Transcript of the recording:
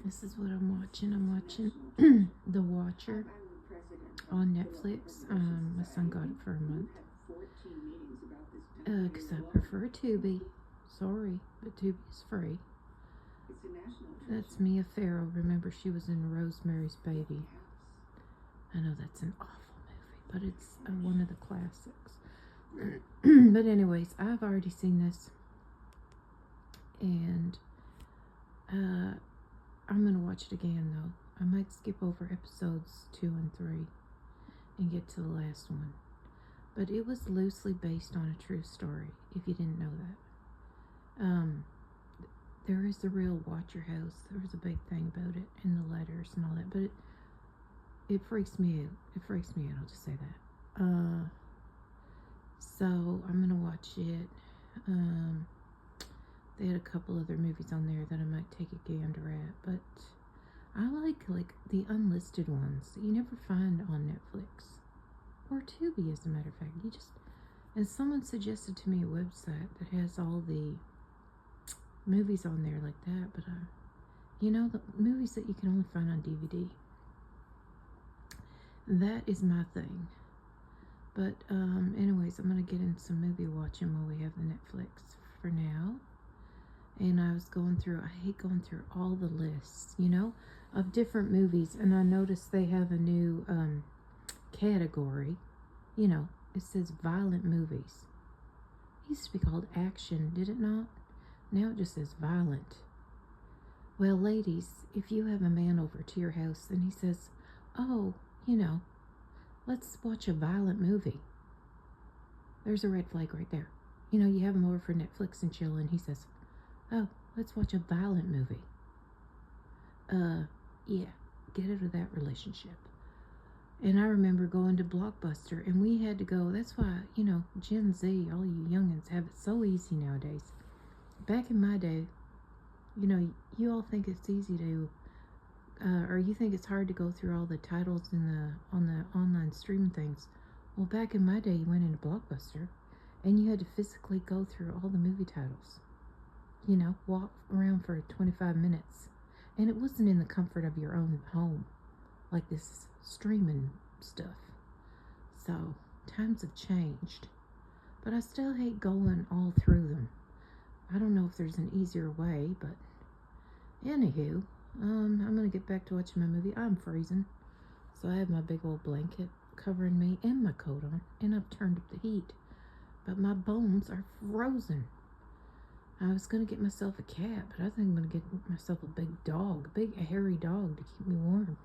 This is what I'm watching. I'm watching The Watcher on Netflix. My son got it for a month. Because I prefer Tubi. Sorry, but Tubi is free. That's Mia Farrow. Remember, she was in Rosemary's Baby. I know that's an awful movie, but it's one of the classics. But anyways, I've already seen this. And I'm going to watch it again, though. I might skip over episodes 2 and 3 and get to the last one. But it was loosely based on a true story, if you didn't know that. There is a real Watcher house. There was a big thing about it in the letters and all that. But it freaks me out. It freaks me out, I'll just say that. So I'm going to watch it. They had a couple other movies on there that I might take a gander at, but I like the unlisted ones that you never find on Netflix or Tubi, as a matter of fact. And someone suggested to me a website that has all the movies on there like that, but the movies that you can only find on DVD. That is my thing. But anyways, I'm gonna get into some movie watching while we have the Netflix for now. And I was going through, I hate going through all the lists, of different movies. And I noticed they have a new category. It says violent movies. It used to be called action, did it not? Now it just says violent. Well, ladies, if you have a man over to your house and he says, oh, let's watch a violent movie. There's a red flag right there. You have him over for Netflix and chill, and he says, oh, let's watch a violent movie. Yeah, get out of that relationship. And I remember going to Blockbuster, and we had to go. That's why, Gen Z, all you youngins, have it so easy nowadays. Back in my day, you all think it's easy to, or you think it's hard to go through all the titles on the online streaming things. Well, back in my day, you went into Blockbuster, and you had to physically go through all the movie titles. Walk around for 25 minutes. And it wasn't in the comfort of your own home, like this streaming stuff. So, times have changed. But I still hate going all through them. I don't know if there's an easier way, but anywho, I'm going to get back to watching my movie. I'm freezing. So I have my big old blanket covering me and my coat on, and I've turned up the heat. But my bones are frozen. I was going to get myself a cat, but I think I'm going to get myself a big dog, a big hairy dog to keep me warm.